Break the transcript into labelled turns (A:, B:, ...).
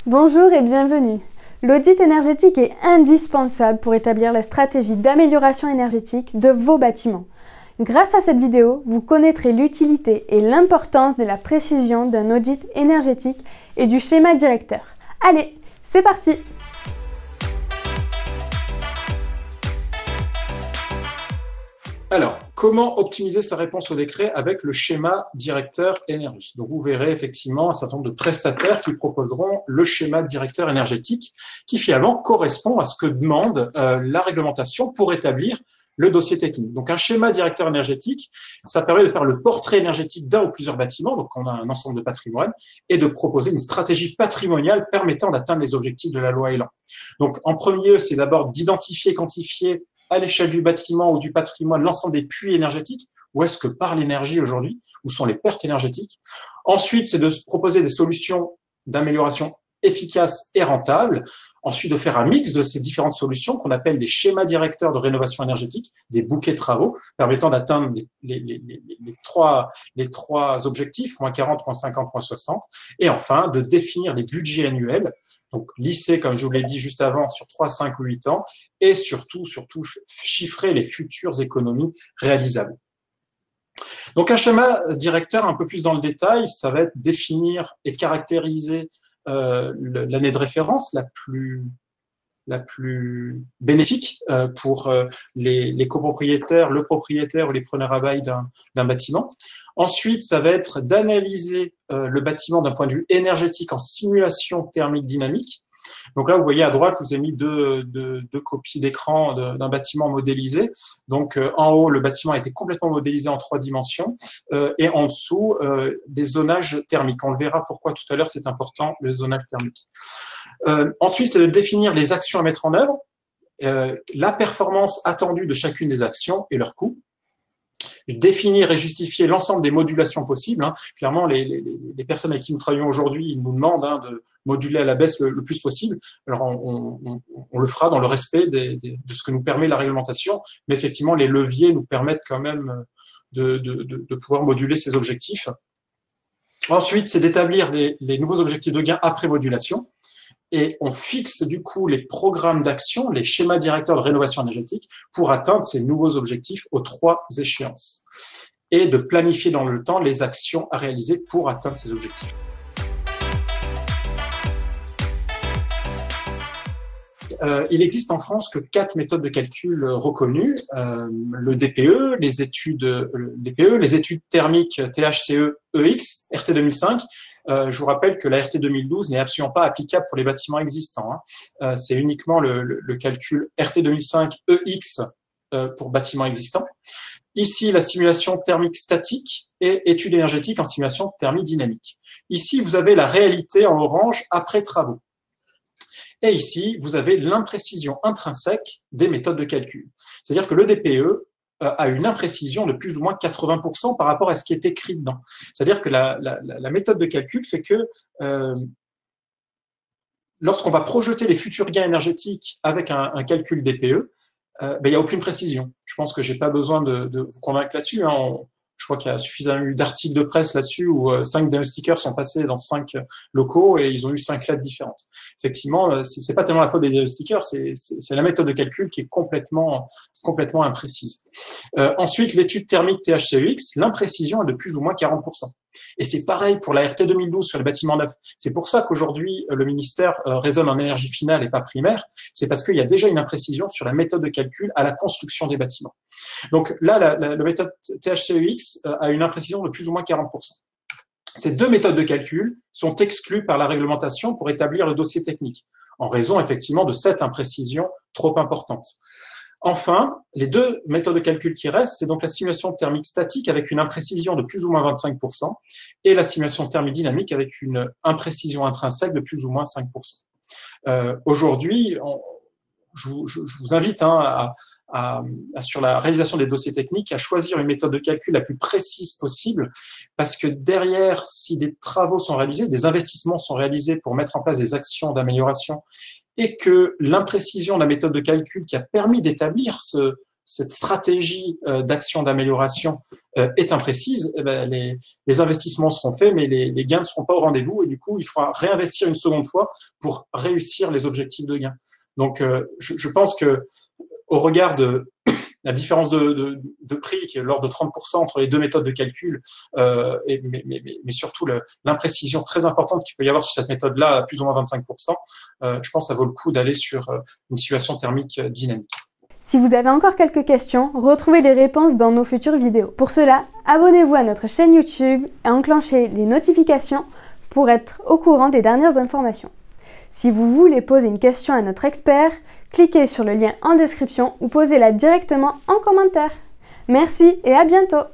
A: Bonjour et bienvenue. L'audit énergétique est indispensable pour établir la stratégie d'amélioration énergétique de vos bâtiments. Grâce à cette vidéo, vous connaîtrez l'utilité et l'importance de la précision d'un audit énergétique et du schéma directeur. Allez, c'est parti!
B: Alors, comment optimiser sa réponse au décret avec le schéma directeur énergie? Donc, vous verrez effectivement un certain nombre de prestataires qui proposeront le schéma directeur énergétique qui finalement correspond à ce que demande la réglementation pour établir le dossier technique. Donc, un schéma directeur énergétique, ça permet de faire le portrait énergétique d'un ou plusieurs bâtiments, donc on a un ensemble de patrimoine, et de proposer une stratégie patrimoniale permettant d'atteindre les objectifs de la loi Elan. Donc, en premier, c'est d'abord d'identifier, quantifier à l'échelle du bâtiment ou du patrimoine l'ensemble des puits énergétiques. Où est-ce que part l'énergie aujourd'hui? Où sont les pertes énergétiques? Ensuite, c'est de proposer des solutions d'amélioration efficaces et rentables. Ensuite, de faire un mix de ces différentes solutions qu'on appelle des schémas directeurs de rénovation énergétique, des bouquets de travaux permettant d'atteindre les trois objectifs, moins 40, moins 50, moins 60. Et enfin, de définir les budgets annuels, donc lissés, comme je vous l'ai dit juste avant, sur 3, 5 ou 8 ans, et surtout, chiffrer les futures économies réalisables. Donc, un schéma directeur un peu plus dans le détail, ça va être définir et caractériser l'année de référence la plus bénéfique pour les copropriétaires, le propriétaire ou les preneurs à bail d'un bâtiment. Ensuite, ça va être d'analyser le bâtiment d'un point de vue énergétique en simulation thermique dynamique. Donc là, vous voyez à droite, je vous ai mis deux copies d'écran d'un bâtiment modélisé. Donc en haut, le bâtiment a été complètement modélisé en 3 dimensions et en dessous, des zonages thermiques. On le verra pourquoi tout à l'heure, c'est important, le zonage thermique. Ensuite, c'est de définir les actions à mettre en œuvre, la performance attendue de chacune des actions et leur coût. Définir et justifier l'ensemble des modulations possibles. Clairement, les personnes avec qui nous travaillons aujourd'hui, ils nous demandent de moduler à la baisse le plus possible. Alors, on le fera dans le respect de ce que nous permet la réglementation, mais effectivement, les leviers nous permettent quand même de pouvoir moduler ces objectifs. Ensuite, c'est d'établir les nouveaux objectifs de gain après modulation. Et on fixe du coup les programmes d'action, les schémas directeurs de rénovation énergétique pour atteindre ces nouveaux objectifs aux 3 échéances et de planifier dans le temps les actions à réaliser pour atteindre ces objectifs. Il existe en France que 4 méthodes de calcul reconnues, le DPE, les études thermiques THCE, EX, RT 2005. Je vous rappelle que la RT 2012 n'est absolument pas applicable pour les bâtiments existants. C'est uniquement le calcul RT 2005 EX pour bâtiments existants. Ici, la simulation thermique statique et étude énergétique en simulation thermique dynamique. Ici, vous avez la réalité en orange après travaux. Et ici, vous avez l'imprécision intrinsèque des méthodes de calcul. C'est-à-dire que le DPE a une imprécision de plus ou moins 80% par rapport à ce qui est écrit dedans. C'est-à-dire que la méthode de calcul fait que lorsqu'on va projeter les futurs gains énergétiques avec un calcul DPE, il n'y a aucune précision. Je pense que je n'ai pas besoin de vous convaincre là-dessus. Je crois qu'il y a suffisamment eu d'articles de presse là-dessus où 5 diagnostiqueurs sont passés dans 5 locaux et ils ont eu 5 lettres différentes. Effectivement, c'est pas tellement la faute des diagnostiqueurs, c'est la méthode de calcul qui est complètement imprécise. Ensuite, l'étude thermique THCEX, l'imprécision est de plus ou moins 40%. Et c'est pareil pour la RT 2012 sur les bâtiments neufs. C'est pour ça qu'aujourd'hui, le ministère raisonne en énergie finale et pas primaire. C'est parce qu'il y a déjà une imprécision sur la méthode de calcul à la construction des bâtiments. Donc là, la méthode THCEX a une imprécision de plus ou moins 40%. Ces 2 méthodes de calcul sont exclues par la réglementation pour établir le dossier technique, en raison effectivement de cette imprécision trop importante. Enfin, les 2 méthodes de calcul qui restent, c'est donc la simulation thermique statique avec une imprécision de plus ou moins 25% et la simulation thermique dynamique avec une imprécision intrinsèque de plus ou moins 5%. Aujourd'hui, je vous invite sur la réalisation des dossiers techniques à choisir une méthode de calcul la plus précise possible parce que derrière, si des travaux sont réalisés, des investissements sont réalisés pour mettre en place des actions d'amélioration et que l'imprécision de la méthode de calcul qui a permis d'établir cette stratégie d'action d'amélioration est imprécise, eh ben, les investissements seront faits, mais les gains ne seront pas au rendez-vous, et du coup, il faudra réinvestir une seconde fois pour réussir les objectifs de gain. Donc, je pense que au regard de la différence de prix qui est de l'ordre de 30% entre les deux méthodes de calcul, mais surtout l'imprécision très importante qu'il peut y avoir sur cette méthode-là, à plus ou moins 25%, je pense que ça vaut le coup d'aller sur une situation thermique dynamique.
A: Si vous avez encore quelques questions, retrouvez les réponses dans nos futures vidéos. Pour cela, abonnez-vous à notre chaîne YouTube et enclenchez les notifications pour être au courant des dernières informations. Si vous voulez poser une question à notre expert, cliquez sur le lien en description ou posez-la directement en commentaire. Merci et à bientôt!